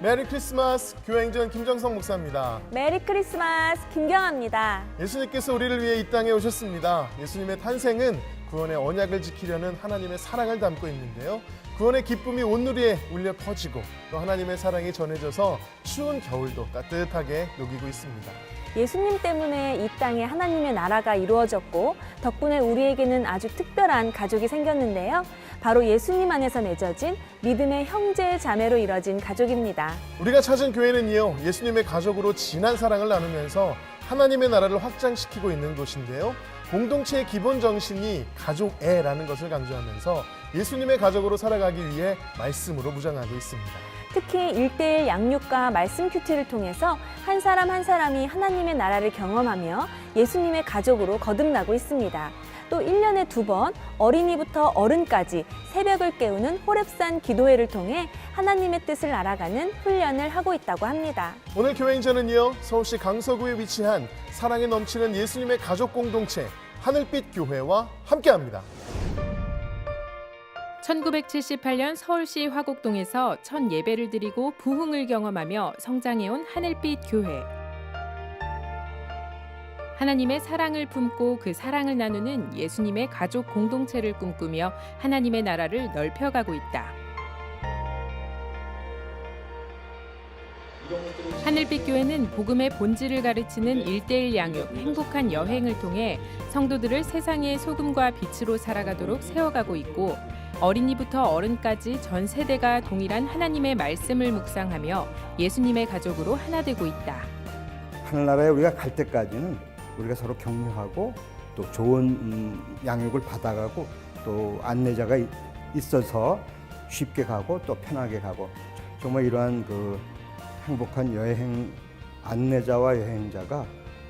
메리 크리스마스. 교회행전 김정성 목사입니다. 메리 크리스마스 김경아입니다. 예수님께서 우리를 위해 이 땅에 오셨습니다. 예수님의 탄생은 구원의 언약을 지키려는 하나님의 사랑을 담고 있는데요. 구원의 기쁨이 온누리에 울려 퍼지고 또 하나님의 사랑이 전해져서 추운 겨울도 따뜻하게 녹이고 있습니다. 예수님 때문에 이 땅에 하나님의 나라가 이루어졌고 덕분에 우리에게는 아주 특별한 가족이 생겼는데요. 바로 예수님 안에서 맺어진 믿음의 형제 자매로 이뤄진 가족입니다. 우리가 찾은 교회는요, 예수님의 가족으로 진한 사랑을 나누면서 하나님의 나라를 확장시키고 있는 곳인데요. 공동체의 기본 정신이 가족애라는 것을 강조하면서 예수님의 가족으로 살아가기 위해 말씀으로 무장하고 있습니다. 특히 1:1 양육과 말씀 큐티를 통해서 한 사람 한 사람이 하나님의 나라를 경험하며 예수님의 가족으로 거듭나고 있습니다. 또 1년에 2번 어린이부터 어른까지 새벽을 깨우는 호렙산 기도회를 통해 하나님의 뜻을 알아가는 훈련을 하고 있다고 합니다. 오늘 교회행전은요, 서울시 강서구에 위치한 사랑이 넘치는 예수님의 가족 공동체 하늘빛 교회와 함께합니다. 1978년 서울시 화곡동에서 첫 예배를 드리고 부흥을 경험하며 성장해온 하늘빛 교회. 하나님의 사랑을 품고 그 사랑을 나누는 예수님의 가족 공동체를 꿈꾸며 하나님의 나라를 넓혀가고 있다. 하늘빛 교회는 복음의 본질을 가르치는 1:1 양육, 행복한 여행을 통해 성도들을 세상의 소금과 빛으로 살아가도록 세워가고 있고 어린이부터 어른까지 전 세대가 동일한 하나님의 말씀을 묵상하며 예수님의 가족으로 하나 되고 있다. 하늘나라에 우리가 갈 때까지는 우리가 서로 격려하고 또 좋은 양육을 받아가고 또 안내자가 있어서 쉽게 가고 또 편하게 가고 정말 이러한 그 행복한 여행 안내자와 여행자가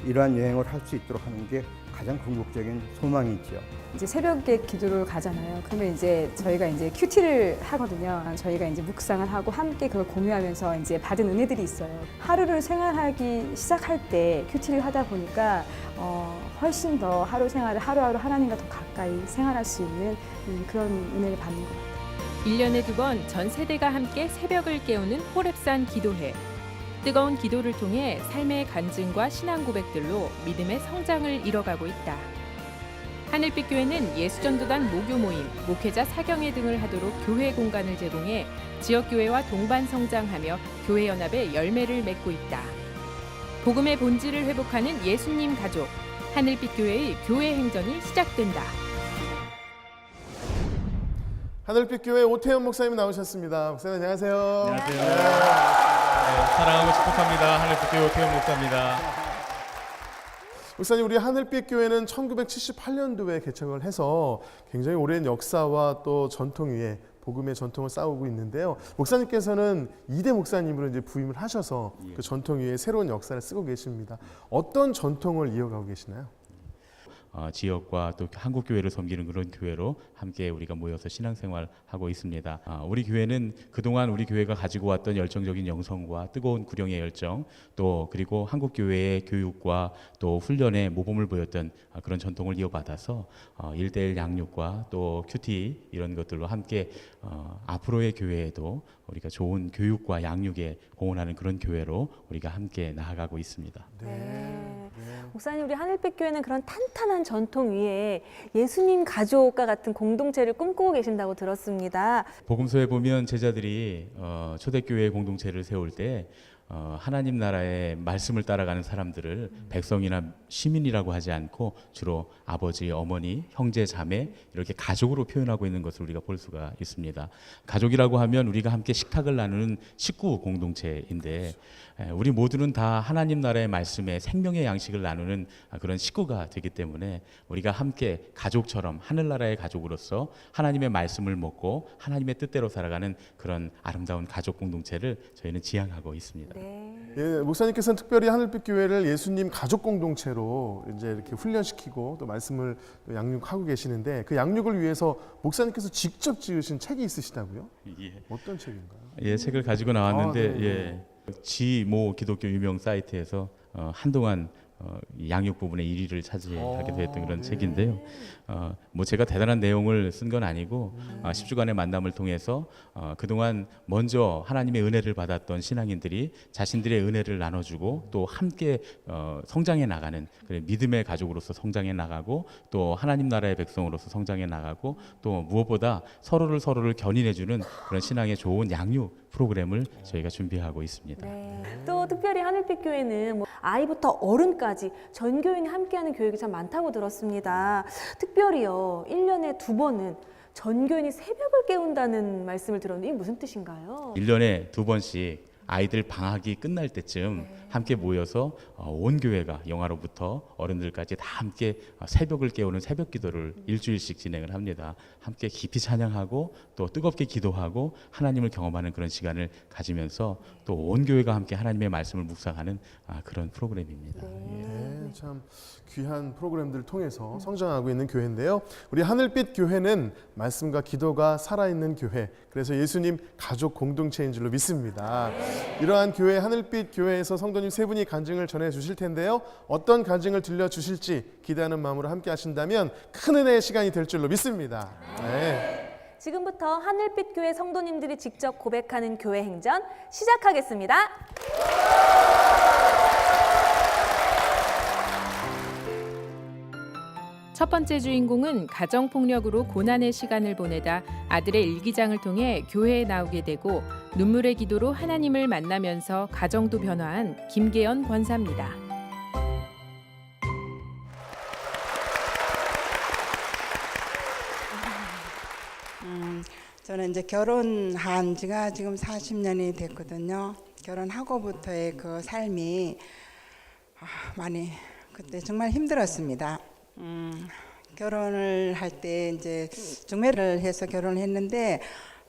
이러한 여행을 할 수 있도록 하는 게 가장 궁극적인 소망이죠. 이제 새벽에 기도를 가잖아요. 그러면 이제 저희가 이제 큐티를 하거든요. 저희가 이제 묵상을 하고 함께 그걸 공유하면서 이제 받은 은혜들이 있어요. 하루를 생활하기 시작할 때 큐티를 하다 보니까 훨씬 더 하루 생활을 하루하루 하나님과 더 가까이 생활할 수 있는 그런 은혜를 받는 것 같아요. 1년에 2번 전 세대가 함께 새벽을 깨우는 호렙산 기도회. 뜨거운 기도를 통해 삶의 간증과 신앙 고백들로 믿음의 성장을 이뤄가고 있다. 하늘빛 교회는 예수전도단 모교 모임, 목회자 사경회 등을 하도록 교회 공간을 제공해 지역교회와 동반 성장하며 교회 연합의 열매를 맺고 있다. 복음의 본질을 회복하는 예수님 가족, 하늘빛 교회의 교회 행전이 시작된다. 하늘빛 교회 오태현 목사님 나오셨습니다. 목사님 안녕하세요. 안녕하세요. 사랑하고 축복합니다. 하늘빛 교회 오태현 목사입니다. 목사님, 우리 하늘빛 교회는 1978년도에 개척을 해서 굉장히 오랜 역사와 또 전통 위에 복음의 전통을 쌓고 있는데요. 목사님께서는 2대 목사님으로 이제 부임을 하셔서 그 전통 위에 새로운 역사를 쓰고 계십니다. 어떤 전통을 이어가고 계시나요? 지역과 또 한국 교회를 섬기는 그런 교회로 함께 우리가 모여서 신앙생활하고 있습니다. 우리 교회는 그동안 우리 교회가 가지고 왔던 열정적인 영성과 뜨거운 구령의 열정, 또 그리고 한국 교회의 교육과 또 훈련에 모범을 보였던 그런 전통을 이어받아서 1:1 양육과 또 큐티 이런 것들로 함께 앞으로의 교회에도 우리가 좋은 교육과 양육에 공헌하는 그런 교회로 우리가 함께 나아가고 있습니다. 네. 목사님, 우리 하늘빛 교회는 그런 탄탄한 전통 위에 예수님 가족과 같은 공동체를 꿈꾸고 계신다고 들었습니다. 복음서에 보면 제자들이 초대교회 공동체를 세울 때 하나님 나라의 말씀을 따라가는 사람들을 백성이나 시민이라고 하지 않고 주로 아버지, 어머니, 형제, 자매 이렇게 가족으로 표현하고 있는 것을 우리가 볼 수가 있습니다. 가족이라고 하면 우리가 함께 식탁을 나누는 식구 공동체인데 우리 모두는 다 하나님 나라의 말씀에 생명의 양식을 나누는 그런 식구가 되기 때문에 우리가 함께 가족처럼 하늘나라의 가족으로서 하나님의 말씀을 먹고 하나님의 뜻대로 살아가는 그런 아름다운 가족 공동체를 저희는 지향하고 있습니다. 네. 예, 목사님께서는 특별히 하늘빛 교회를 예수님 가족 공동체로 이제 이렇게 훈련시키고 또 말씀을 또 양육하고 계시는데 그 양육을 위해서 목사님께서 직접 지으신 책이 있으시다고요? 예. 어떤 책인가요? 예, 책을 가지고 나왔는데 네. 지모 기독교 유명 사이트에서 한동안 이 양육 부분의 1위를 차지하게 되었던 그런 네. 책인데요. 뭐 제가 대단한 내용을 쓴 건 아니고 10주간의 만남을 통해서 그동안 먼저 하나님의 은혜를 받았던 신앙인들이 자신들의 은혜를 나눠주고 또 함께 성장해 나가는 그런 믿음의 가족으로서 성장해 나가고 또 하나님 나라의 백성으로서 성장해 나가고 또 무엇보다 서로를 견인해주는 그런 신앙의 좋은 양육 프로그램을 저희가 준비하고 있습니다. 네. 또 특별히 하늘빛 교회는 뭐 아이부터 어른까지 전 교인이 함께하는 교육이 참 많다고 들었습니다. 특별히요, 1년에 2번은 전 교인이 새벽을 깨운다는 말씀을 들었는데 이게 무슨 뜻인가요? 1년에 2번씩 아이들 방학이 끝날 때쯤 함께 모여서 온 교회가 영아로부터 어른들까지 다 함께 새벽을 깨우는 새벽 기도를 일주일씩 진행을 합니다. 함께 깊이 찬양하고 또 뜨겁게 기도하고 하나님을 경험하는 그런 시간을 가지면서 또 온 교회가 함께 하나님의 말씀을 묵상하는 그런 프로그램입니다. 네, 참 귀한 프로그램들을 통해서 성장하고 있는 교회인데요. 우리 하늘빛 교회는 말씀과 기도가 살아있는 교회, 그래서 예수님 가족 공동체인 줄로 믿습니다. 이러한 교회 하늘빛 교회에서 성도님 세 분이 간증을 전해 주실 텐데요. 어떤 간증을 들려주실지 기대하는 마음으로 함께 하신다면 큰 은혜의 시간이 될 줄로 믿습니다. 네. 지금부터 하늘빛 교회 성도님들이 직접 고백하는 교회 행전 시작하겠습니다. 첫 번째 주인공은 가정폭력으로 고난의 시간을 보내다 아들의 일기장을 통해 교회에 나오게 되고 눈물의 기도로 하나님을 만나면서 가정도 변화한 김계연 권사입니다. 저는 이제 결혼한 지가 지금 40년이 됐거든요. 결혼하고부터의 그 삶이 많이 그때 정말 힘들었습니다. 결혼을 할 때 이제 중매를 해서 결혼을 했는데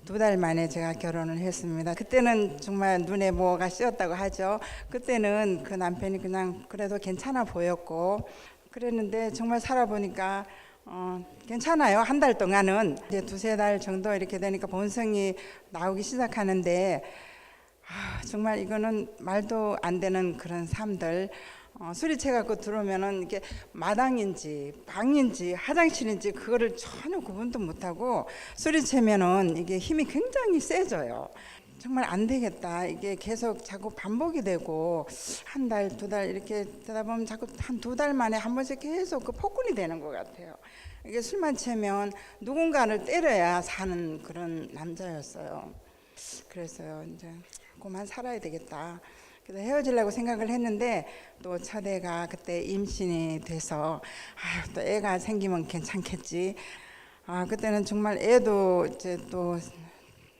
2달 만에 제가 결혼을 했습니다. 그때는 정말 눈에 뭐가 씌었다고 하죠. 그때는 그 남편이 그냥 그래도 괜찮아 보였고 그랬는데 정말 살아보니까 괜찮아요. 한 달 동안은 이제 2-3달 정도 이렇게 되니까 본성이 나오기 시작하는데 정말 이거는 말도 안 되는 그런 삶들. 술이 채갖고 들어오면은 이게 마당인지 방인지 화장실인지 그거를 전혀 구분도 못하고 술이 채면은 이게 힘이 굉장히 세져요. 정말 안 되겠다. 이게 계속 자꾸 반복이 되고 1달, 2달 이렇게 되다 보면 자꾸 한 2달 만에 한 번씩 계속 그 폭군이 되는 것 같아요. 이게 술만 채면 누군가를 때려야 사는 그런 남자였어요. 그래서요, 이제 그만 살아야 되겠다. 그래서 헤어지려고 생각을 했는데 또 첫애가 그때 임신이 돼서 또 애가 생기면 괜찮겠지. 그때는 정말 애도 이제 또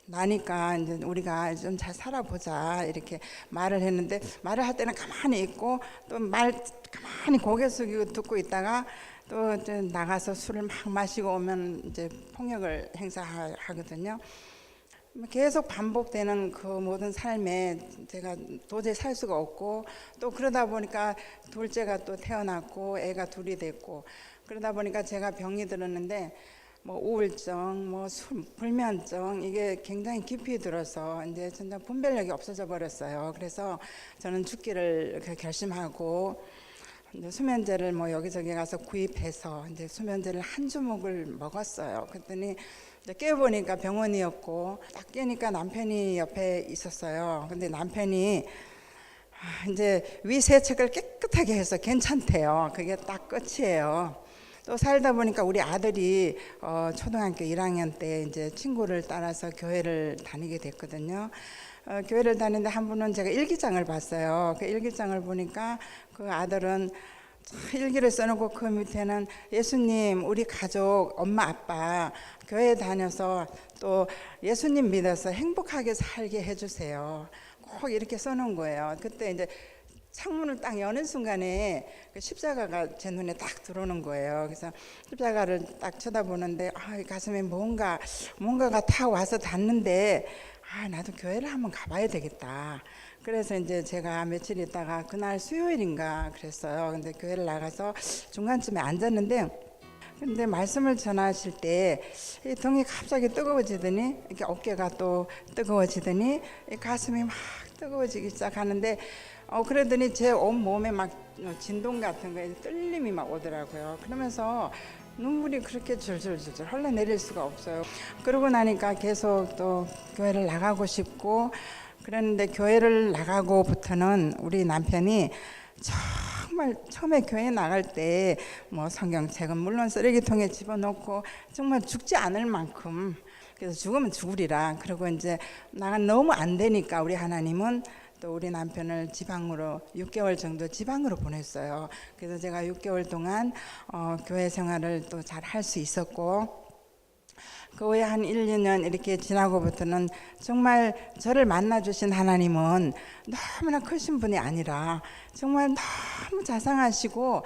나니까 이제 우리가 좀 잘 살아보자 이렇게 말을 했는데 말을 할 때는 가만히 있고 또 말 가만히 고개 숙이고 듣고 있다가 또 이제 나가서 술을 막 마시고 오면 이제 폭력을 행사하거든요. 계속 반복되는 그 모든 삶에 제가 도저히 살 수가 없고 또 그러다 보니까 둘째가 또 태어났고 애가 둘이 됐고 그러다 보니까 제가 병이 들었는데 뭐 우울증, 뭐 불면증 이게 굉장히 깊이 들어서 이제 진짜 분별력이 없어져 버렸어요. 그래서 저는 죽기를 결심하고 이제 수면제를 뭐 여기저기 가서 구입해서 이제 수면제를 한 주먹을 먹었어요. 그랬더니 이제 깨보니까 병원이었고 딱 깨니까 남편이 옆에 있었어요. 근데 남편이 이제 위 세척을 깨끗하게 해서 괜찮대요. 그게 딱 끝이에요. 또 살다 보니까 우리 아들이 초등학교 1학년 때 이제 친구를 따라서 교회를 다니게 됐거든요. 교회를 다니는데 한 분은 제가 일기장을 봤어요. 그 일기장을 보니까 그 아들은 일기를 써놓고 그 밑에는 예수님 우리 가족 엄마 아빠 교회 다녀서 또 예수님 믿어서 행복하게 살게 해주세요. 꼭 이렇게 써놓은 거예요. 그때 이제 창문을 딱 여는 순간에 그 십자가가 제 눈에 딱 들어오는 거예요. 그래서 십자가를 딱 쳐다보는데 가슴에 뭔가가 타 와서 닿는데 나도 교회를 한번 가봐야 되겠다. 그래서 이제 제가 며칠 있다가 그날 수요일인가 그랬어요. 근데 교회를 나가서 중간쯤에 앉았는데 근데 말씀을 전하실 때 이 등이 갑자기 뜨거워지더니 이렇게 어깨가 또 뜨거워지더니 이 가슴이 막 뜨거워지기 시작하는데 그러더니 제 온 몸에 막 진동 같은 거 떨림이 막 오더라고요. 그러면서 눈물이 그렇게 줄줄줄줄 흘러내릴 수가 없어요. 그러고 나니까 계속 또 교회를 나가고 싶고 그랬는데 교회를 나가고부터는 우리 남편이 정말 처음에 교회 나갈 때 뭐 성경책은 물론 쓰레기통에 집어넣고 정말 죽지 않을 만큼 그래서 죽으면 죽으리라. 그리고 이제 나가 너무 안 되니까 우리 하나님은 또 우리 남편을 지방으로 6개월 정도 지방으로 보냈어요. 그래서 제가 6개월 동안 교회 생활을 또 잘 할 수 있었고 그 후에 한 1, 2년 이렇게 지나고부터는 정말 저를 만나주신 하나님은 너무나 크신 분이 아니라 정말 너무 자상하시고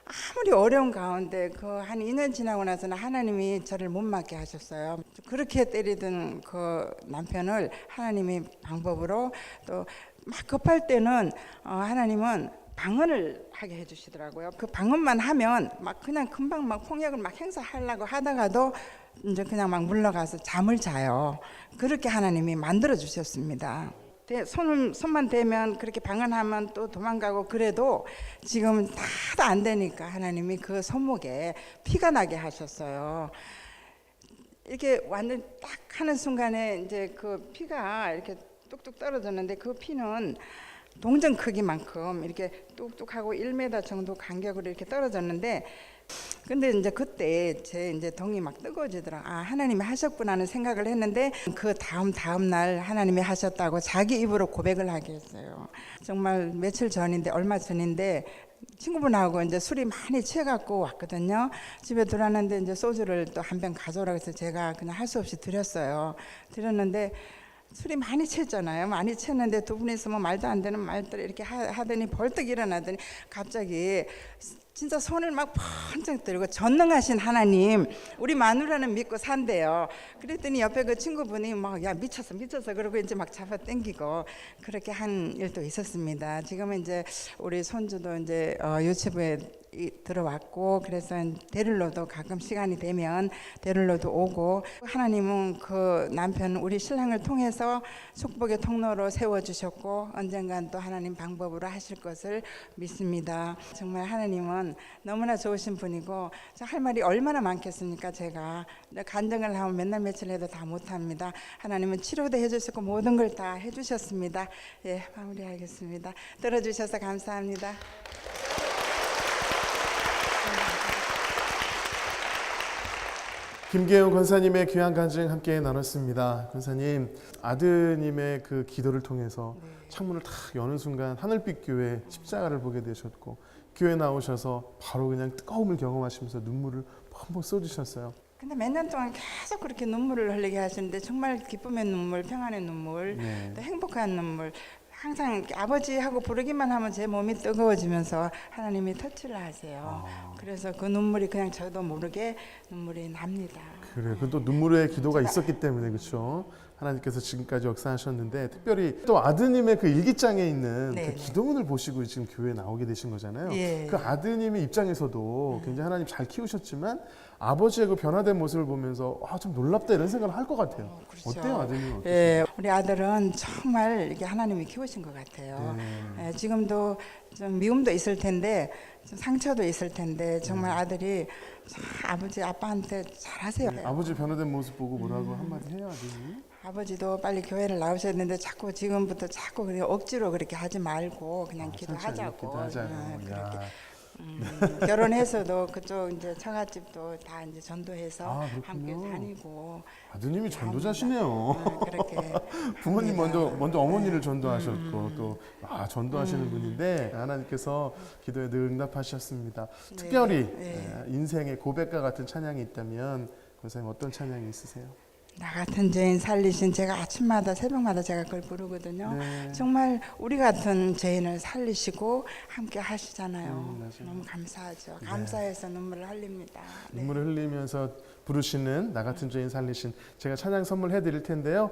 아무리 어려운 가운데 그 한 2년 지나고 나서는 하나님이 저를 못 맞게 하셨어요. 그렇게 때리던 그 남편을 하나님이 방법으로 또 막 급할 때는 하나님은 방언을 하게 해주시더라고요. 그 방언만 하면 막 그냥 금방 막 폭력을 막 행사하려고 하다가도 이제 그냥 막 물러가서 잠을 자요. 그렇게 하나님이 만들어 주셨습니다. 손만 대면 그렇게 방언하면 또 도망가고 그래도 지금 다도 안 되니까 하나님이 그 손목에 피가 나게 하셨어요. 이렇게 완전 딱 하는 순간에 이제 그 피가 이렇게 뚝뚝 떨어졌는데 그 피는 동전 크기만큼 이렇게 뚝뚝하고 1m 정도 간격으로 이렇게 떨어졌는데 근데 이제 그때 제 이제 등이 막 뜨거워지더라. 아, 하나님이 하셨구나 하는 생각을 했는데 그 다음 날 하나님이 하셨다고 자기 입으로 고백을 하게 했어요. 정말 며칠 전인데 얼마 전인데 친구분하고 이제 술이 많이 취해갖고 왔거든요. 집에 들어왔는데 이제 소주를 또 한 병 가져오라고 해서 제가 그냥 할 수 없이 드렸어요. 드렸는데 술이 많이 취했잖아요. 많이 취했는데 두 분이서 뭐 말도 안 되는 말들을 이렇게 하더니 벌떡 일어나더니 갑자기 진짜 손을 막 번쩍 들고 전능하신 하나님 우리 마누라는 믿고 산대요. 그랬더니 옆에 그 친구분이 막 야 미쳤어 그러고 이제 막 잡아 당기고 그렇게 한 일도 있었습니다. 지금은 이제 우리 손주도 이제 유치부에 들어왔고 그래서 데릴러도 가끔 시간이 되면 데릴러도 오고 하나님은 그 남편 우리 신랑을 통해서 축복의 통로로 세워주셨고 언젠간 또 하나님 방법으로 하실 것을 믿습니다. 정말 하나님은 너무나 좋으신 분이고 할 말이 얼마나 많겠습니까. 제가 간증을 하면 맨날 며칠 해도 다 못합니다. 하나님은 치료도 해주시고 모든 걸 다 해주셨습니다. 예, 마무리하겠습니다. 들어주셔서 감사합니다. 김계훈 권사님의 귀한 간증 함께 나눴습니다. 권사님, 아드님의 그 기도를 통해서 창문을 탁 여는 순간 하늘빛 교회 십자가를 보게 되셨고 교회 나오셔서 바로 그냥 뜨거움을 경험하시면서 눈물을 펑펑 쏟으셨어요. 근데 몇 년 동안 계속 그렇게 눈물을 흘리게 하시는데 정말 기쁨의 눈물, 평안의 눈물, 또 행복한 눈물 항상 이렇게 아버지하고 부르기만 하면 제 몸이 뜨거워지면서 하나님이 터치를 하세요. 그래서 그 눈물이 그냥 저도 모르게 눈물이 납니다. 그래, 그 또 눈물의 기도가 있었기 때문에 그렇죠. 하나님께서 지금까지 역사하셨는데 특별히 또 아드님의 그 일기장에 있는 그 기도문을 보시고 지금 교회에 나오게 되신 거잖아요. 예. 그 아드님의 입장에서도 굉장히 하나님 잘 키우셨지만 아버지의 그 변화된 모습을 보면서 좀 놀랍다 이런 생각을 할 것 같아요. 그렇죠. 어때요, 아드님은? 예, 우리 아들은 정말 이렇게 하나님이 키우신 것 같아요. 예, 지금도 좀 미움도 있을 텐데 좀 상처도 있을 텐데 정말 아들이 참 아버지 아빠한테 잘하세요. 아버지 변화된 모습 보고 뭐라고 한마디 해요, 아드님이? 아버지도 빨리 교회를 나오셔야 되는데 자꾸 지금부터 자꾸 그냥 억지로 그렇게 하지 말고 그냥 기도하자고. 기도하자고. 그렇게. 결혼해서도 그쪽 이제 처갓집도 다 이제 전도해서 함께 다니고. 아드님이 전도자시네요. 그렇게 부모님 먼저 어머니를 전도하셨고 또 전도하시는 분인데 하나님께서 기도에 늘 응답하셨습니다. 특별히 인생의 고백과 같은 찬양이 있다면 선생님 어떤 찬양이 있으세요? 나 같은 죄인 살리신 제가 아침마다 새벽마다 제가 그걸 부르거든요. 정말 우리 같은 죄인을 살리시고 함께 하시잖아요. 너무 감사하죠. 감사해서 눈물을 흘립니다. 눈물을 흘리면서 부르시는 나 같은 죄인 살리신 제가 찬양 선물해 드릴 텐데요.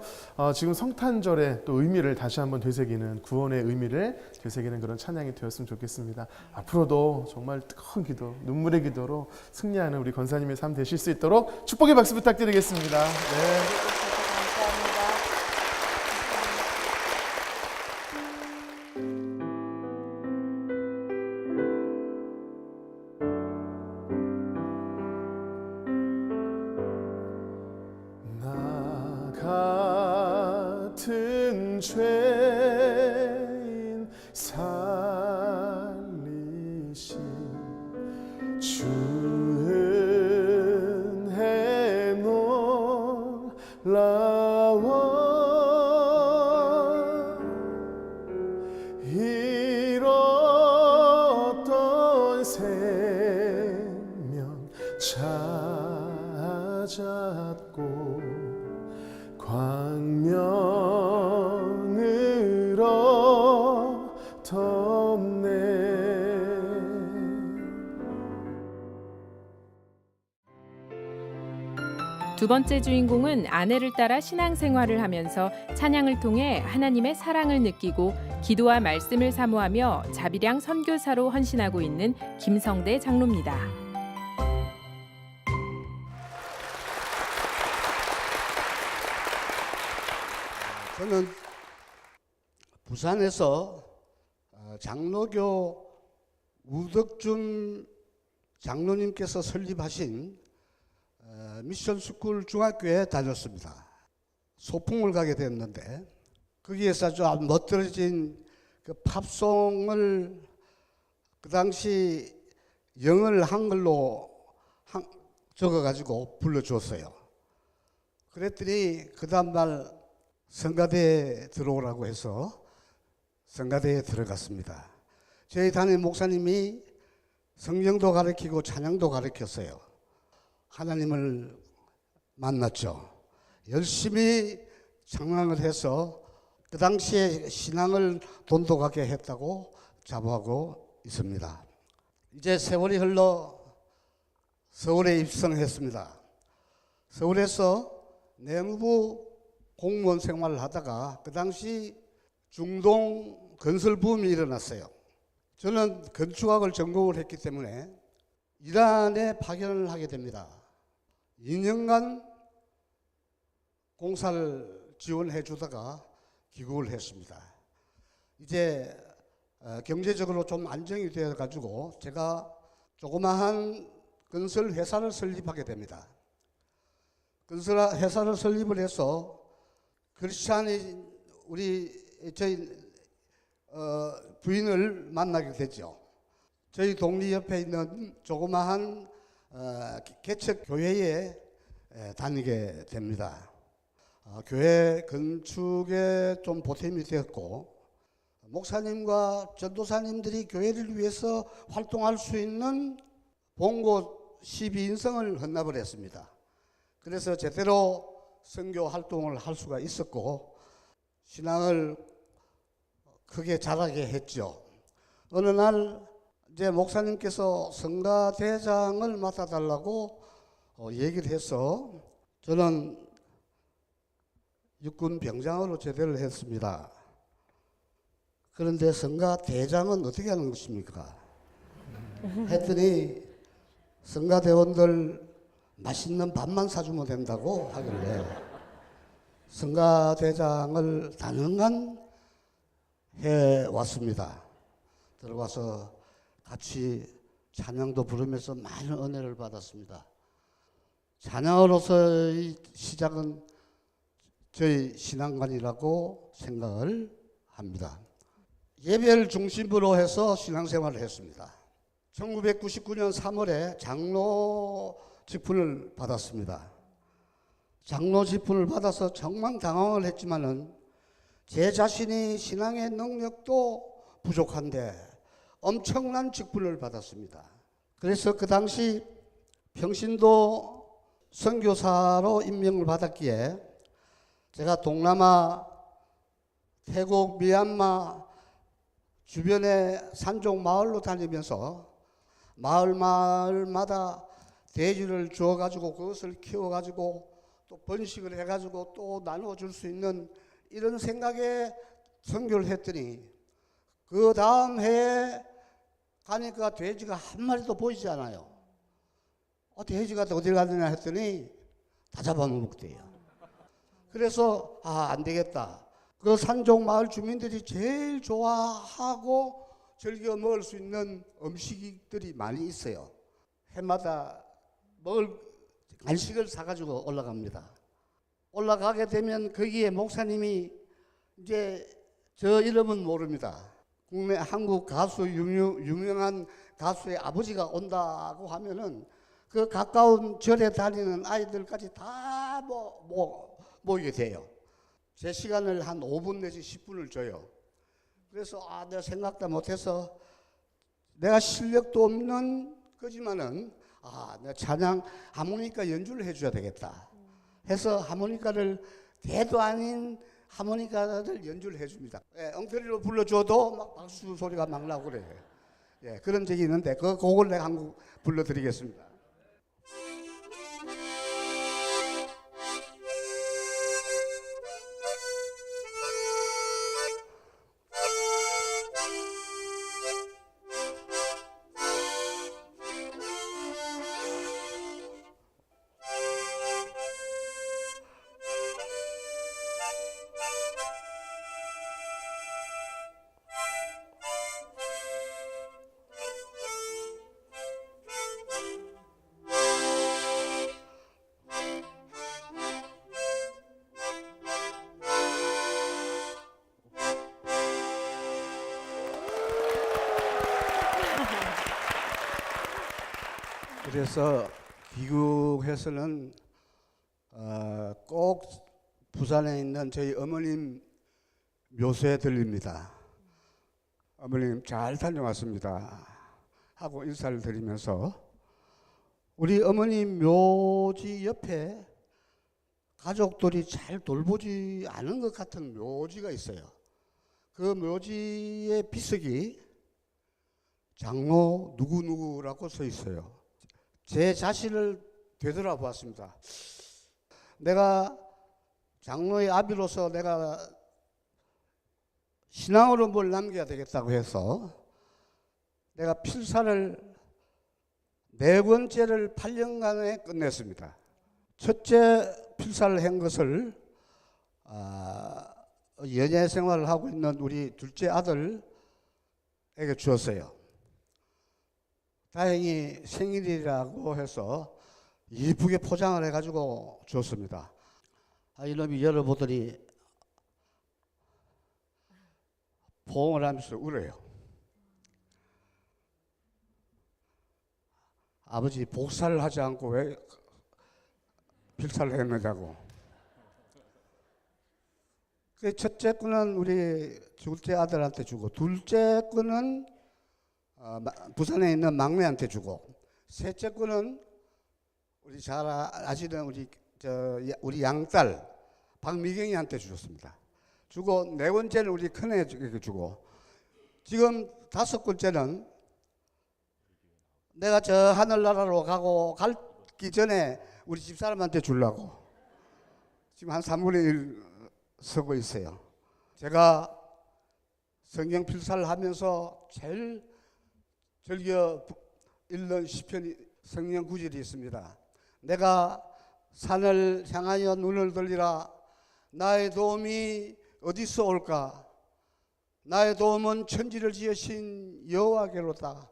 지금 성탄절의 또 의미를 다시 한번 되새기는 구원의 의미를 되새기는 그런 찬양이 되었으면 좋겠습니다. 앞으로도 정말 뜨거운 기도, 눈물의 기도로 승리하는 우리 권사님의 삶 되실 수 있도록 축복의 박수 부탁드리겠습니다. 네. 같은 죄인 살리신 주 은혜 놀라워 잃었던 생명 찾았고 광명을 얻었네. 두 번째 주인공은 아내를 따라 신앙생활을 하면서 찬양을 통해 하나님의 사랑을 느끼고 기도와 말씀을 사모하며 자비량 선교사로 헌신하고 있는 김성대 장로입니다. 저는 부산에서 장로교 우덕준 장로님께서 설립하신 미션스쿨 중학교에 다녔습니다. 소풍을 가게 됐는데 거기에서 아주 멋들어진 그 팝송을 그 당시 영어를 한글로 적어가지고 불러주었어요. 그랬더니 그 다음날 성가대에 들어오라고 해서 성가대에 들어갔습니다. 저희 담임 목사님이 성경도 가르치고 찬양도 가르쳤어요. 하나님을 만났죠. 열심히 찬양을 해서 그 당시에 신앙을 돈독하게 했다고 자부하고 있습니다. 이제 세월이 흘러 서울에 입성했습니다. 서울에서 내무부 공무원 생활을 하다가 그 당시 중동 건설 붐이 일어났어요. 저는 건축학을 전공을 했기 때문에 이란에 파견을 하게 됩니다. 2년간 공사를 지원해 주다가 귀국을 했습니다. 이제 경제적으로 좀 안정이 되어 가지고 제가 조그마한 건설 회사를 설립하게 됩니다. 건설 회사를 설립을 해서 크리스찬이 저희 부인을 만나게 되죠. 저희 동리 옆에 있는 조그마한 개척 교회에 다니게 됩니다. 교회 건축에 좀 보탬이 되었고 목사님과 전도사님들이 교회를 위해서 활동할 수 있는 봉고 12인성을 헌납을 했습니다. 그래서 제대로 선교 활동을 할 수가 있었고 신앙을 크게 자라게 했죠. 어느 날 이제 목사님께서 성가대장을 맡아달라고 얘기를 해서 저는 육군 병장으로 제대를 했습니다. 그런데 성가대장은 어떻게 하는 것입니까? 했더니 성가대원들 맛있는 밥만 사주면 된다고 하길래 성가대장을 단연간 해왔습니다. 들어가서 같이 찬양도 부르면서 많은 은혜를 받았습니다. 찬양으로서의 시작은 저희 신앙관이라고 생각을 합니다. 예배를 중심으로 해서 신앙생활을 했습니다. 1999년 3월에 장로 직분을 받았습니다. 장로 직분을 받아서 정말 당황을 했지만은 제 자신이 신앙의 능력도 부족한데 엄청난 직분을 받았습니다. 그래서 그 당시 평신도 선교사로 임명을 받았기에 제가 동남아, 태국, 미얀마 주변의 산족 마을로 다니면서 마을마다 돼지를 주어가지고 그것을 키워가지고 또 번식을 해가지고 또 나누어줄 수 있는 이런 생각에 선교를 했더니 그 다음 해에 가니까 돼지가 한 마리도 보이지 않아요. 돼지가 어디 가느냐 했더니 다 잡아먹대요. 그래서 안 되겠다. 그 산종 마을 주민들이 제일 좋아하고 즐겨 먹을 수 있는 음식들이 많이 있어요. 해마다 먹을 간식을 사가지고 올라갑니다. 올라가게 되면 거기에 목사님이 이제 저 이름은 모릅니다. 국내 한국 가수 유명한 가수의 아버지가 온다고 하면은 그 가까운 절에 다니는 아이들까지 다 모이게 돼요. 제 시간을 한 5분 내지 10분을 줘요. 그래서 내가 생각도 못해서 내가 실력도 없는 거지만은 내가 찬양 하모니카 연주를 해줘야 되겠다 해서 하모니카를 대도 아닌 하모니카를 연주를 해줍니다. 엉터리로 불러줘도 막 박수 소리가 막 나고 그래요. 그런 적이 있는데 그 곡을 내가 한 곡 불러드리겠습니다. 그래서 귀국해서는 꼭 부산에 있는 저희 어머님 묘소에 들립니다. 어머님 잘 다녀왔습니다 하고 인사를 드리면서 우리 어머님 묘지 옆에 가족들이 잘 돌보지 않은 것 같은 묘지가 있어요. 그 묘지의 비석이 장로 누구누구라고 써 있어요. 제 자신을 되돌아보았습니다. 내가 장로의 아비로서 내가 신앙으로 뭘 남겨야 되겠다고 해서 내가 필사를 4번째를 8년간에 끝냈습니다. 첫째 필사를 한 것을 연예 생활을 하고 있는 우리 둘째 아들에게 주었어요. 다행히 생일이라고 해서 이쁘게 포장을 해가지고 줬습니다. 이놈이 열어보더니 포옹을 하면서 울어요. 아버지 복사를 하지 않고 왜 필사를 했느냐고. 첫째 거는 우리 둘째 아들한테 주고 둘째 거는 부산에 있는 막내한테 주고 셋째 거는 우리 잘 아시는 우리 양딸 박미경이한테 주셨습니다. 주고 4번째는 우리 큰애에게 주고 지금 5번째는 내가 저 하늘나라로 가기 전에 우리 집사람한테 주려고 지금 한 3분의 1 서고 있어요. 제가 성경 필사를 하면서 제일 즐겨 읽는 시편 성경 구절이 있습니다. 내가 산을 향하여 눈을 돌리라. 나의 도움이 어디서 올까? 나의 도움은 천지를 지으신 여호와께로다.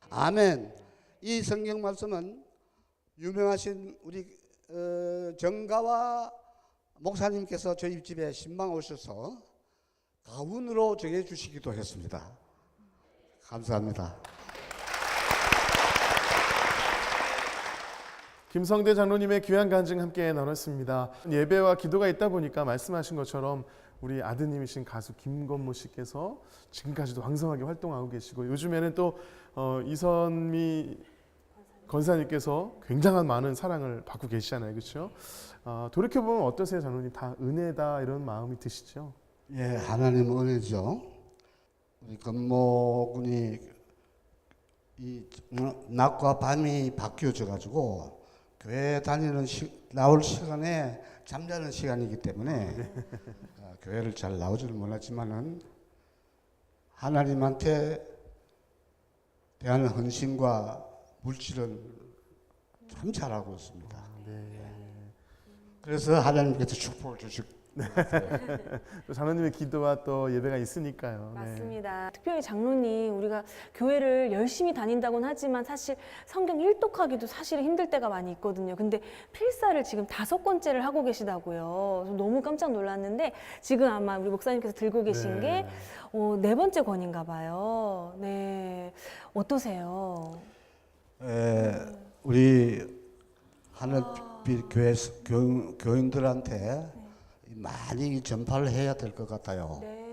아멘. 이 성경 말씀은 유명하신 우리 정가와 목사님께서 저희 집에 신방 오셔서 가훈으로 정해주시기도 했습니다. 감사합니다. 김성대 장로님의 귀한 간증 함께 나눴습니다. 예배와 기도가 있다 보니까 말씀하신 것처럼 우리 아드님이신 가수 김건모 씨께서 지금까지도 왕성하게 활동하고 계시고 요즘에는 또 이선미 권사님께서 굉장한 많은 사랑을 받고 계시잖아요. 그렇죠? 돌이켜보면 어떠세요, 장로님? 다 은혜다 이런 마음이 드시죠? 하나님 은혜죠. 우리 건모 군이 이 낮과 밤이 바뀌어져 가지고 교회 다니는 나올 시간에 잠자는 시간이기 때문에 교회를 잘 나오지를 못하지만은 하나님한테 대한 헌신과 물질은 참 잘하고 있습니다. 그래서 하나님께서 축복을 주시고 또 장로님의 기도와 또 예배가 있으니까요. 네. 맞습니다. 특별히 장로님, 우리가 교회를 열심히 다닌다고는 하지만 사실 성경 일독하기도 사실은 힘들 때가 많이 있거든요. 근데 필사를 지금 5권째를 하고 계시다고요. 너무 깜짝 놀랐는데 지금 아마 우리 목사님께서 들고 계신 게 4번째 권인가 봐요. 네, 어떠세요? 우리 하늘빛 교회 교인들한테 많이 전파를 해야 될 것 같아요. 네.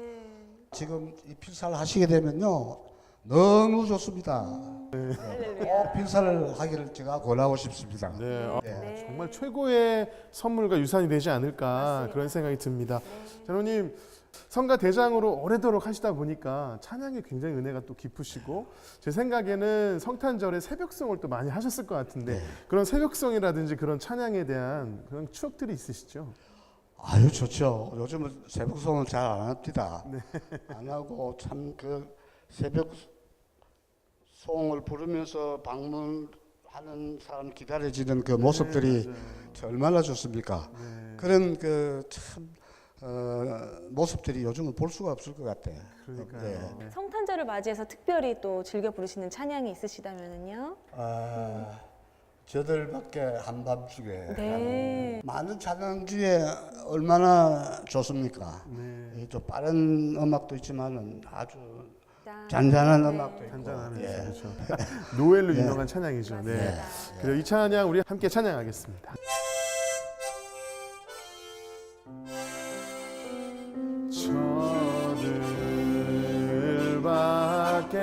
지금 이 필사를 하시게 되면요 너무 좋습니다. 꼭 필사를 하기를 제가 권하고 싶습니다. 네. 네. 정말 최고의 선물과 유산이 되지 않을까 맞습니다. 그런 생각이 듭니다. 장로님 성가 대장으로 오래도록 하시다 보니까 찬양에 굉장히 은혜가 또 깊으시고 제 생각에는 성탄절에 새벽송을 또 많이 하셨을 것 같은데 그런 새벽송이라든지 그런 찬양에 대한 그런 추억들이 있으시죠? 아유 좋죠. 요즘은 새벽송을 잘 안 합니다. 안 하고 참 그 새벽송을 부르면서 방문하는 사람 기다려지는 그 모습들이 얼마나 좋습니까? 그런 그 참 모습들이 요즘은 볼 수가 없을 것 같아요. 그러니까요. 네. 성탄절을 맞이해서 특별히 또 즐겨 부르시는 찬양이 있으시다면요? 저들밖에 한밤중에 네. 많은 찬양 중에 얼마나 좋습니까? 좀 빠른 음악도 있지만은 아주 잔잔한 음악도 있고 잔잔한 예. 그렇죠. 노엘로 유명한 찬양이죠. 네. 맞습니다. 그리고 이 찬양 우리 함께 찬양하겠습니다. 저들밖에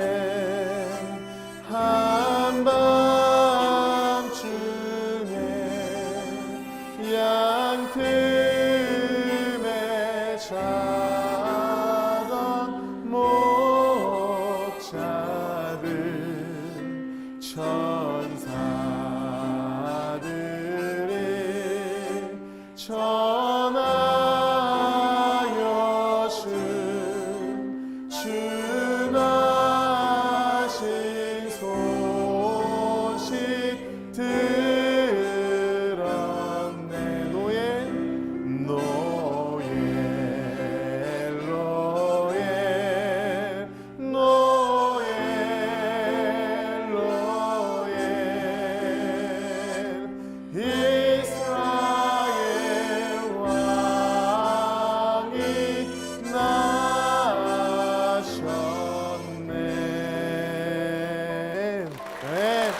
한밤중에 양틈에 자던 목자들 천사들이 전하여 준 주나신 소식 들었네. 이스라엘 왕이 나셨네. 네.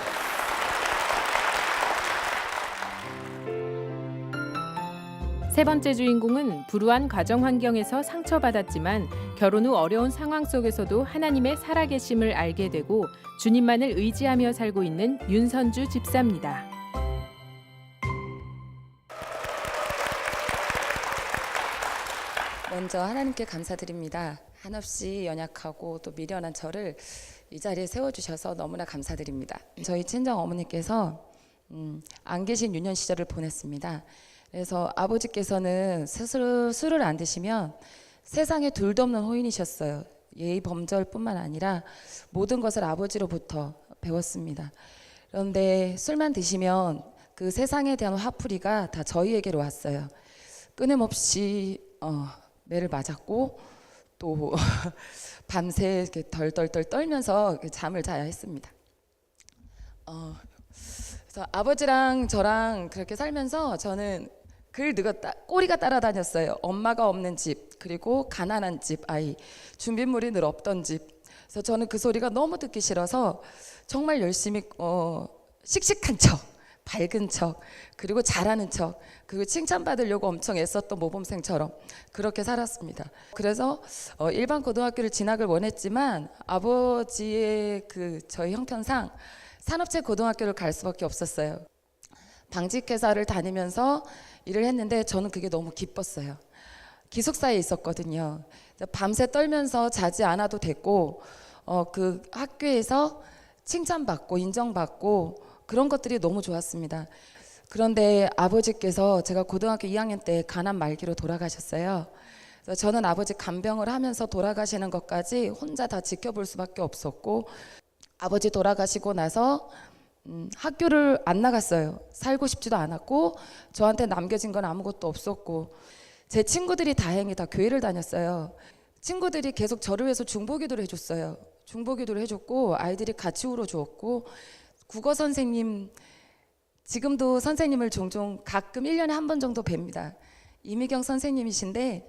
세 번째 주인공은 불우한 가정 환경에서 상처받았지만 결혼 후 어려운 상황 속에서도 하나님의 살아계심을 알게 되고 주님만을 의지하며 살고 있는 윤선주 집사입니다. 먼저 하나님께 감사드립니다. 한없이 연약하고 또 미련한 저를 이 자리에 세워주셔서 너무나 감사드립니다. 저희 친정 어머니께서 안 계신 유년 시절을 보냈습니다. 그래서 아버지께서는 스스로 술을 안 드시면 세상에 둘도 없는 호인이셨어요. 예의 범절뿐만 아니라 모든 것을 아버지로부터 배웠습니다. 그런데 술만 드시면 그 세상에 대한 화풀이가 다 저희에게로 왔어요. 끊임없이 매를 맞았고 또 밤새 이렇게 덜덜덜 떨면서 잠을 자야 했습니다. 그래서 아버지랑 저랑 그렇게 살면서 저는 글 늙었다 꼬리가 따라다녔어요. 엄마가 없는 집, 그리고 가난한 집 아이, 준비물이 늘 없던 집. 그래서 저는 그 소리가 너무 듣기 싫어서 정말 열심히 씩씩한 척, 밝은 척, 그리고 잘하는 척, 그리고 칭찬받으려고 엄청 애썼던 모범생처럼 그렇게 살았습니다. 그래서 일반 고등학교를 진학을 원했지만 아버지의 저희 형편상 산업체 고등학교를 갈 수밖에 없었어요. 방직회사를 다니면서 일을 했는데 저는 그게 너무 기뻤어요. 기숙사에 있었거든요. 밤새 떨면서 자지 않아도 됐고 그 학교에서 칭찬받고 인정받고 그런 것들이 너무 좋았습니다. 그런데 아버지께서 제가 고등학교 2학년 때 간암 말기로 돌아가셨어요. 그래서 저는 아버지 간병을 하면서 돌아가시는 것까지 혼자 다 지켜볼 수밖에 없었고, 아버지 돌아가시고 나서 학교를 안 나갔어요. 살고 싶지도 않았고 저한테 남겨진 건 아무것도 없었고, 제 친구들이 다행히 다 교회를 다녔어요. 친구들이 계속 저를 위해서 중보기도를 해줬어요. 중보기도를 해줬고 아이들이 같이 울어주었고, 국어 선생님, 지금도 선생님을 종종 가끔 1년에 한 번 정도 뵙니다. 이미경 선생님이신데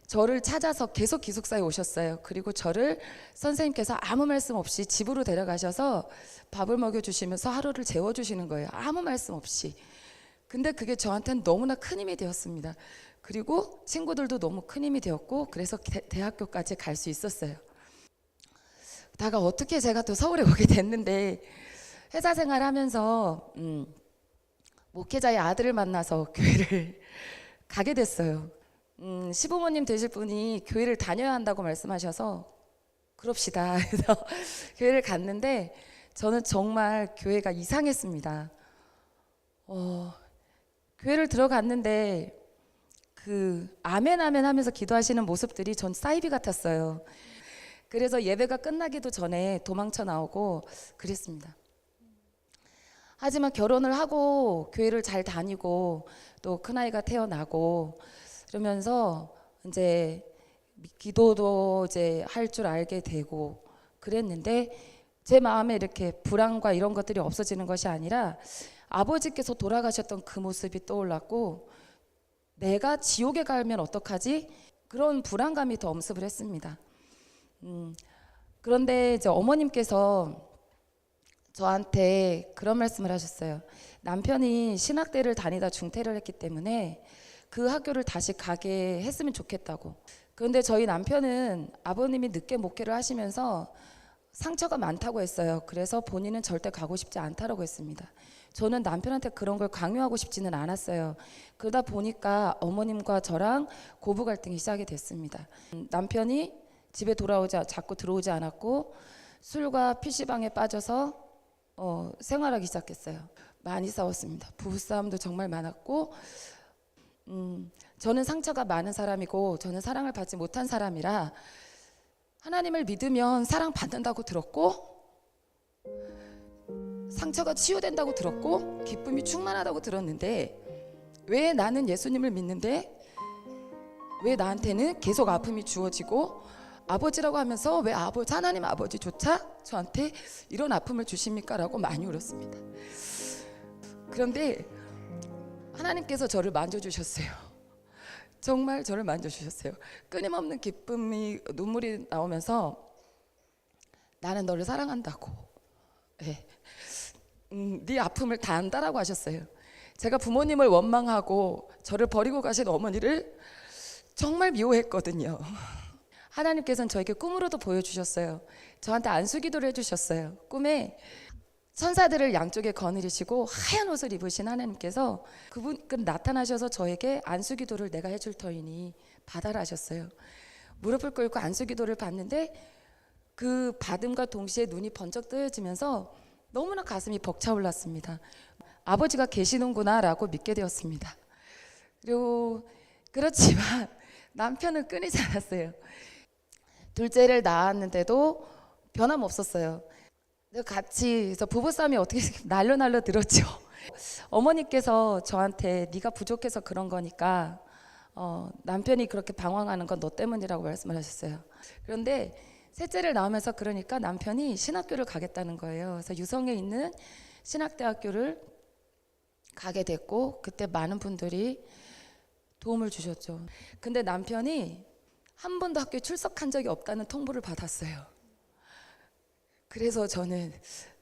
저를 찾아서 계속 기숙사에 오셨어요. 그리고 저를 선생님께서 아무 말씀 없이 집으로 데려가셔서 밥을 먹여주시면서 하루를 재워주시는 거예요. 아무 말씀 없이. 근데 그게 저한테는 너무나 큰 힘이 되었습니다. 그리고 친구들도 너무 큰 힘이 되었고, 그래서 대학교까지 갈 수 있었어요. 다가 어떻게 제가 또 서울에 오게 됐는데, 회사 생활하면서 목회자의 아들을 만나서 교회를 가게 됐어요. 시부모님 되실 분이 교회를 다녀야 한다고 말씀하셔서 그럽시다 해서 교회를 갔는데, 저는 정말 교회가 이상했습니다. 교회를 들어갔는데 그 아멘 아멘 하면서 기도하시는 모습들이 전 사이비 같았어요. 그래서 예배가 끝나기도 전에 도망쳐 나오고 그랬습니다. 하지만 결혼을 하고 교회를 잘 다니고 또 큰아이가 태어나고 그러면서 이제 기도도 이제 할 줄 알게 되고 그랬는데, 제 마음에 이렇게 불안과 이런 것들이 없어지는 것이 아니라 아버지께서 돌아가셨던 그 모습이 떠올랐고, 내가 지옥에 가면 어떡하지? 그런 불안감이 더 엄습을 했습니다. 그런데 이제 어머님께서 저한테 그런 말씀을 하셨어요. 남편이 신학대를 다니다 중퇴를 했기 때문에 그 학교를 다시 가게 했으면 좋겠다고. 그런데 저희 남편은 아버님이 늦게 목회를 하시면서 상처가 많다고 했어요. 그래서 본인은 절대 가고 싶지 않다라고 했습니다. 저는 남편한테 그런 걸 강요하고 싶지는 않았어요. 그러다 보니까 어머님과 저랑 고부 갈등이 시작이 됐습니다. 남편이 집에 자꾸 들어오지 않았고, 술과 PC방에 빠져서 생활하기 시작했어요. 많이 싸웠습니다. 부부싸움도 정말 많았고, 저는 상처가 많은 사람이고 저는 사랑을 받지 못한 사람이라 하나님을 믿으면 사랑받는다고 들었고, 상처가 치유된다고 들었고, 기쁨이 충만하다고 들었는데, 왜 나는 예수님을 믿는데 왜 나한테는 계속 아픔이 주어지고, 아버지라고 하면서 왜 하나님 아버지조차 저한테 이런 아픔을 주십니까? 라고 많이 울었습니다. 그런데 하나님께서 저를 만져주셨어요. 정말 저를 만져주셨어요. 끊임없는 기쁨이, 눈물이 나오면서 나는 너를 사랑한다고, 네 아픔을 다 안다라고 하셨어요. 제가 부모님을 원망하고 저를 버리고 가신 어머니를 정말 미워했거든요. 하나님께서는 저에게 꿈으로도 보여주셨어요. 저한테 안수기도를 해주셨어요. 꿈에 천사들을 양쪽에 거느리시고 하얀 옷을 입으신 하나님께서 그분 나타나셔서 저에게 안수기도를 내가 해줄 터이니 받아라 하셨어요. 무릎을 꿇고 안수기도를 받는데 그 받음과 동시에 눈이 번쩍 뜨여지면서 너무나 가슴이 벅차올랐습니다. 아버지가 계시는구나 라고 믿게 되었습니다. 그리고 그렇지만 남편은 끊이지 않았어요. 둘째를 낳았는데도 변함없었어요. 같이 그래서 부부싸움이 어떻게 날로 들었죠. 어머니께서 저한테 네가 부족해서 그런 거니까 남편이 그렇게 방황하는 건 너 때문이라고 말씀을 하셨어요. 그런데 셋째를 낳으면서 그러니까 남편이 신학교를 가겠다는 거예요. 그래서 유성에 있는 신학대학교를 가게 됐고, 그때 많은 분들이 도움을 주셨죠. 근데 남편이 한 번도 학교에 출석한 적이 없다는 통보를 받았어요. 그래서 저는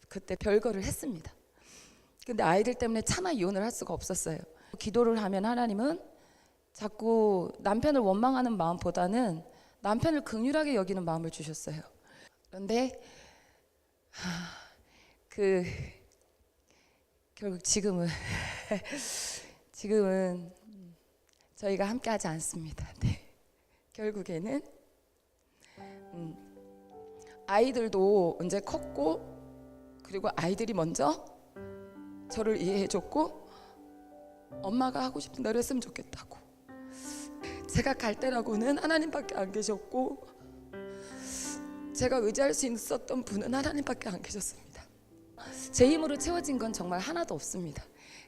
그때 별거를 했습니다. 근데 아이들 때문에 차마 이혼을 할 수가 없었어요. 기도를 하면 하나님은 자꾸 남편을 원망하는 마음보다는 남편을 긍휼하게 여기는 마음을 주셨어요. 그런데 결국 지금은 저희가 함께하지 않습니다. 네. 결국에는 아이들도 이제 컸고 그리고 아이들이 먼저 저를 이해해줬고 엄마가 하고 싶은 대로 했으면 좋겠다고. 제가 갈 때라고는 하나님밖에 안 계셨고 제가 의지할 수 있었던 분은 하나님밖에 안 계셨습니다. 제 힘으로 채워진 건 정말 하나도 없습니다.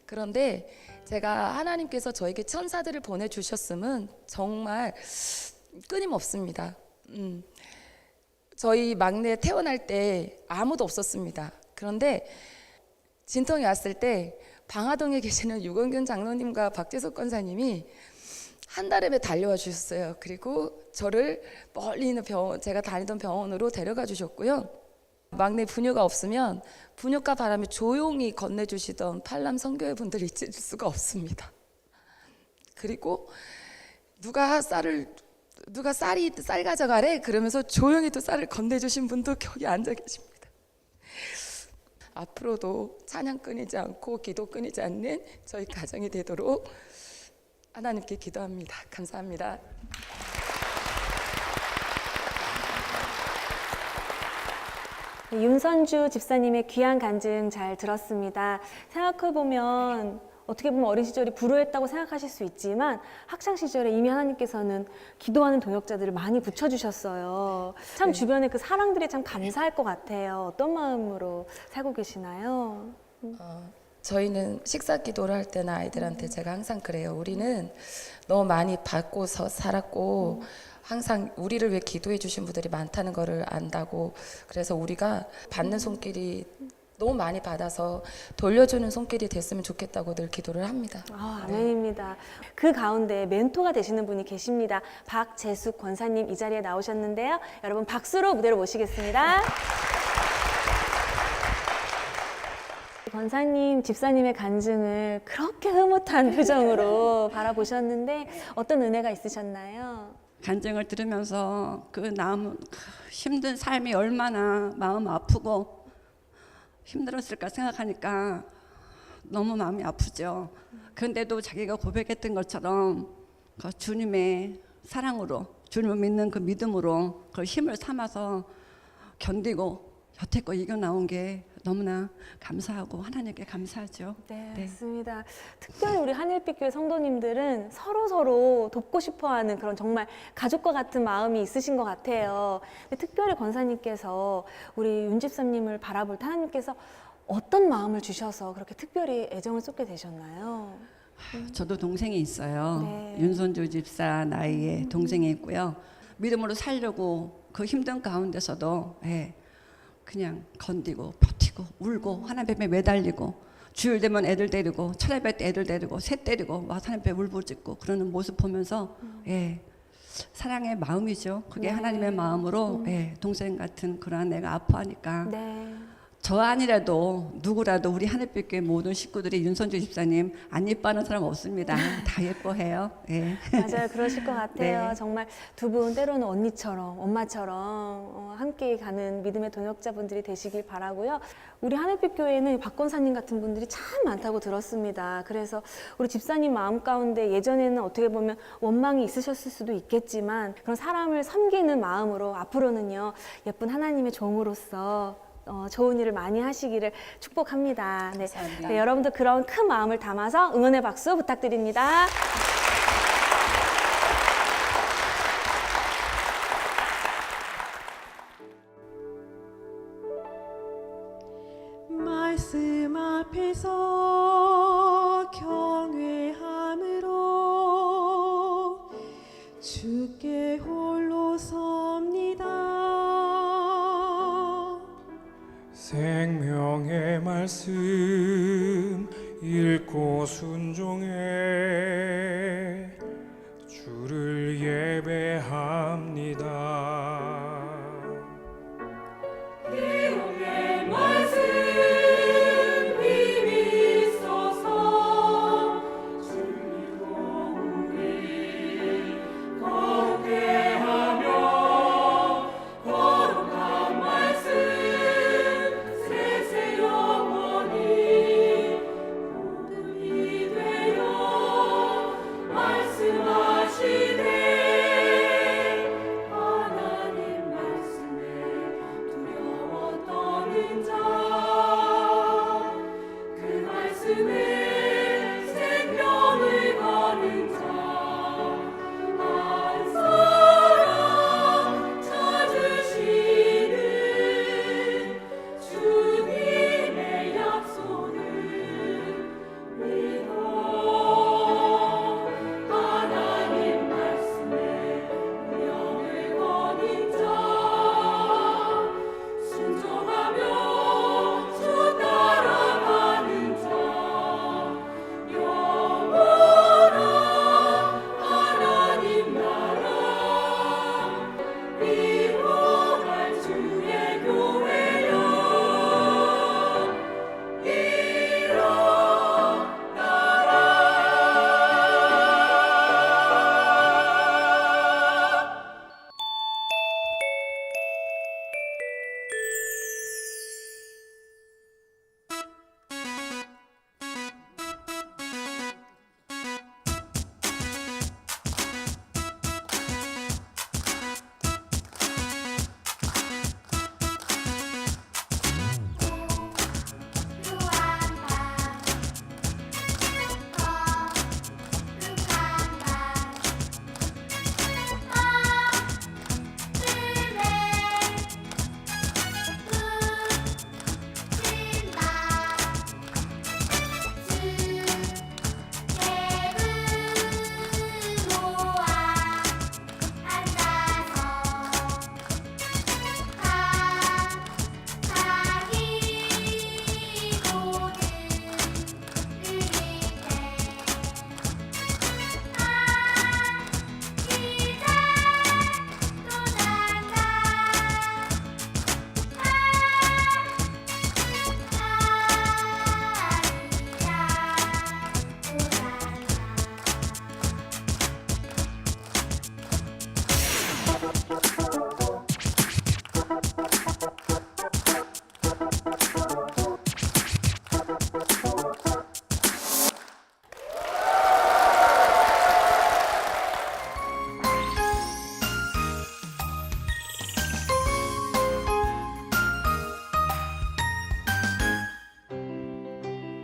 그런데 제가 하나님께서 저에게 천사들을 보내주셨음은 정말 끊임없습니다. 저희 막내 태어날 때 아무도 없었습니다. 그런데 진통이 왔을 때 방화동에 계시는 유건균 장로님과 박재석 권사님이 한 달에 달려와 주셨어요. 그리고 저를 멀리 있는 병원, 제가 다니던 병원으로 데려가 주셨고요. 막내 부녀가 없으면 부녀가 바람에 조용히 건네주시던 팔남 선교회 분들이 잊을 수가 없습니다. 그리고 누가 쌀 가져가래 그러면서 조용히 또 쌀을 건네주신 분도 거기 앉아 계십니다. 앞으로도 찬양 끊이지 않고 기도 끊이지 않는 저희 가정이 되도록 하나님께 기도합니다. 감사합니다. 윤선주 집사님의 귀한 간증 잘 들었습니다. 생각해보면 어떻게 보면 어린 시절이 불우했다고 생각하실 수 있지만 학창 시절에 이미 하나님께서는 기도하는 동역자들을 많이 붙여주셨어요. 참 네. 주변에 그 사랑들이 참 감사할 것 같아요. 어떤 마음으로 살고 계시나요? 저희는 식사 기도를 할 때나 아이들한테 제가 항상 그래요. 우리는 너무 많이 받고서 살았고 항상 우리를 위해 기도해 주신 분들이 많다는 거를 안다고. 그래서 우리가 받는 손길이 너무 많이 받아서 돌려주는 손길이 됐으면 좋겠다고 늘 기도를 합니다. 아멘입니다. 그 가운데 멘토가 되시는 분이 계십니다. 박재숙 권사님 이 자리에 나오셨는데요. 여러분 박수로 무대로 모시겠습니다. 권사님, 집사님의 간증을 그렇게 흐뭇한 표정으로 바라보셨는데 어떤 은혜가 있으셨나요? 간증을 들으면서 힘든 삶이 얼마나 마음 아프고 힘들었을까 생각하니까 너무 마음이 아프죠. 그런데도 자기가 고백했던 것처럼 그 주님의 사랑으로, 주님을 믿는 그 믿음으로 그 힘을 삼아서 견디고 여태껏 이겨나온 게 너무나 감사하고 하나님께 감사하죠. 네, 맞습니다. 특별히 우리 하늘빛교회 성도님들은 서로 돕고 싶어하는 그런 정말 가족과 같은 마음이 있으신 것 같아요. 근데 특별히 권사님께서 우리 윤 집사님을 바라볼 때 하나님께서 어떤 마음을 주셔서 그렇게 특별히 애정을 쏟게 되셨나요? 저도 동생이 있어요. 네. 윤선주 집사 나이에 동생이 있고요. 믿음으로 살려고 그 힘든 가운데서도 그냥 건디고 버티고 울고 하나님 뱀에 매달리고 주일 되면 애들 데리고 철야배 때 애들 데리고 새 때리고 와서 하나님 뱀에 울부짖고 그러는 모습 보면서 사랑의 마음이죠. 그게 하나님의 마음으로 동생 같은 그러한 애가 아파하니까 저 아니라도 누구라도 우리 하늘빛교회 모든 식구들이 윤선주 집사님 안 예뻐하는 사람 없습니다. 다 예뻐해요. 맞아요. 그러실 것 같아요. 네. 정말 두 분 때로는 언니처럼 엄마처럼 함께 가는 믿음의 동역자분들이 되시길 바라고요. 우리 하늘빛교회는 박 권사님 같은 분들이 참 많다고 들었습니다. 그래서 우리 집사님 마음 가운데 예전에는 어떻게 보면 원망이 있으셨을 수도 있겠지만 그런 사람을 섬기는 마음으로 앞으로는요 예쁜 하나님의 종으로서 좋은 일을 많이 하시기를 축복합니다. 네, 여러분도 그런 큰 마음을 담아서 응원의 박수 부탁드립니다. 말씀 앞에서 경외함으로 주께 홀로 섭니다. 생명의 말씀 읽고 순종해 주를 예배합니다. 기록의 말씀 힘이 있어서 주님도 우리 거룩해 하며 거룩한 말씀 세세 영원히 복음이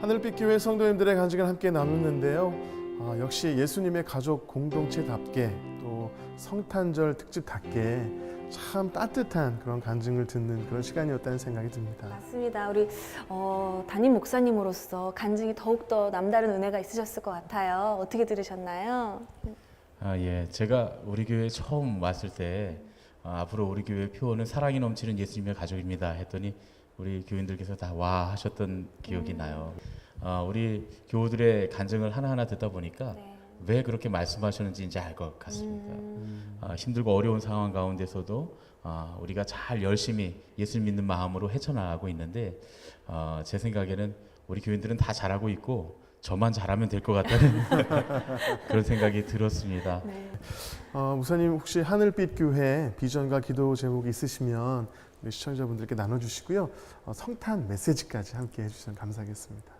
하늘빛 교회 성도님들의 간증을 함께 나눴는데요. 역시 예수님의 가족 공동체답게 또 성탄절 특집답게 참 따뜻한 그런 간증을 듣는 그런 시간이었다는 생각이 듭니다. 맞습니다. 우리 담임 목사님으로서 간증이 더욱더 남다른 은혜가 있으셨을 것 같아요. 어떻게 들으셨나요? 예, 제가 우리 교회에 처음 왔을 때 앞으로 우리 교회 표어는 사랑이 넘치는 예수님의 가족입니다 했더니 우리 교인들께서 다 와 하셨던 기억이 나요. 우리 교우들의 간증을 하나하나 듣다 보니까 왜 그렇게 말씀하셨는지 이제 알 것 같습니다. 힘들고 어려운 상황 가운데서도 우리가 잘 열심히 예수 믿는 마음으로 헤쳐나가고 있는데 제 생각에는 우리 교인들은 다 잘하고 있고 저만 잘하면 될 것 같다는 그런 생각이 들었습니다. 네. 목사님 혹시 하늘빛 교회 비전과 기도 제목이 있으시면 우리 시청자분들께 나눠주시고요. 성탄 메시지까지 함께 해주시면 감사하겠습니다.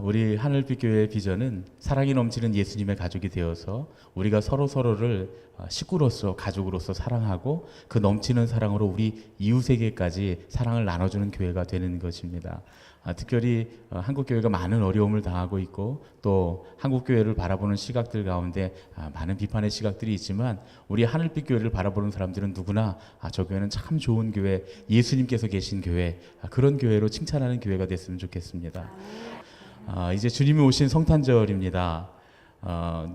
우리 하늘빛 교회의 비전은 사랑이 넘치는 예수님의 가족이 되어서 우리가 서로를 식구로서 가족으로서 사랑하고 그 넘치는 사랑으로 우리 이웃에게까지 사랑을 나눠주는 교회가 되는 것입니다. 특별히 한국 교회가 많은 어려움을 당하고 있고 또 한국 교회를 바라보는 시각들 가운데 많은 비판의 시각들이 있지만 우리 하늘빛 교회를 바라보는 사람들은 누구나 저 교회는 참 좋은 교회, 예수님께서 계신 교회, 그런 교회로 칭찬하는 교회가 됐으면 좋겠습니다. 이제 주님이 오신 성탄절입니다.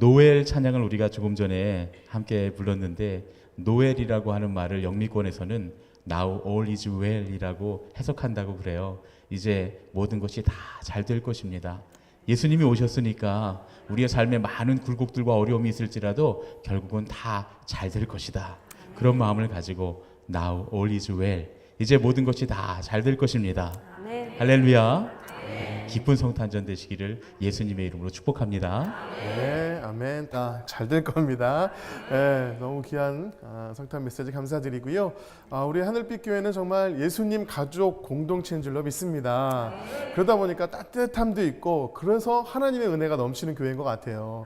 노엘 찬양을 우리가 조금 전에 함께 불렀는데 노엘이라고 하는 말을 영미권에서는 Now all is well이라고 해석한다고 그래요. 이제 모든 것이 다 잘 될 것입니다. 예수님이 오셨으니까 우리의 삶에 많은 굴곡들과 어려움이 있을지라도 결국은 다 잘 될 것이다. 그런 마음을 가지고 Now all is well. 이제 모든 것이 다 잘 될 것입니다. 할렐루야. 기쁜 성탄절 되시기를 예수님의 이름으로 축복합니다. 네, 아멘. 잘 될 겁니다. 네, 너무 귀한 성탄 메시지 감사드리고요. 우리 하늘빛 교회는 정말 예수님 가족 공동체인 줄로 믿습니다. 그러다 보니까 따뜻함도 있고 그래서 하나님의 은혜가 넘치는 교회인 것 같아요.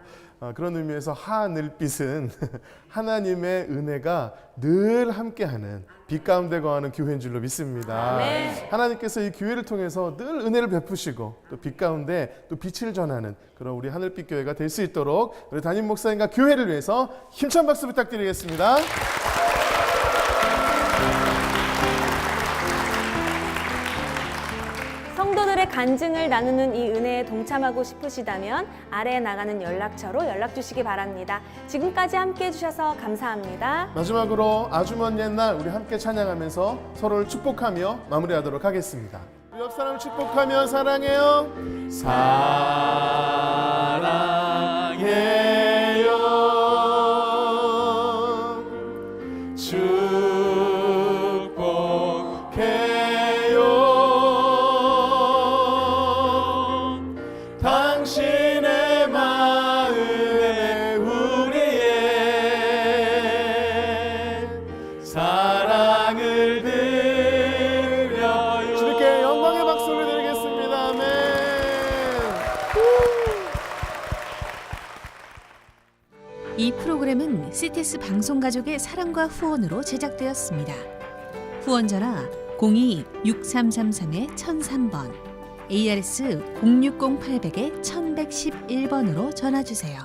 그런 의미에서 하늘빛은 하나님의 은혜가 늘 함께하는 빛 가운데 거하는 교회인 줄로 믿습니다. 하나님께서 이 교회를 통해서 늘 은혜를 베푸시고 또 빛 가운데 또 빛을 전하는 그런 우리 하늘빛 교회가 될 수 있도록 우리 담임 목사님과 교회를 위해서 힘찬 박수 부탁드리겠습니다. 성도들의 간증을 나누는 이 은혜에 동참하고 싶으시다면 아래에 나가는 연락처로 연락 주시기 바랍니다. 지금까지 함께 해주셔서 감사합니다. 마지막으로 아주 먼 옛날 우리 함께 찬양하면서 서로를 축복하며 마무리하도록 하겠습니다. 우리 옆 사람을 축복하며 사랑해요. 당신의 마음에 우리의 사랑을 드려요. 주님께 영광의 박수를 드리겠습니다. 아멘. 이 프로그램은 CTS 방송가족의 사랑과 후원으로 제작되었습니다. 후원 전화 02-6333-1003번 ARS 060-800-1111번으로 전화주세요.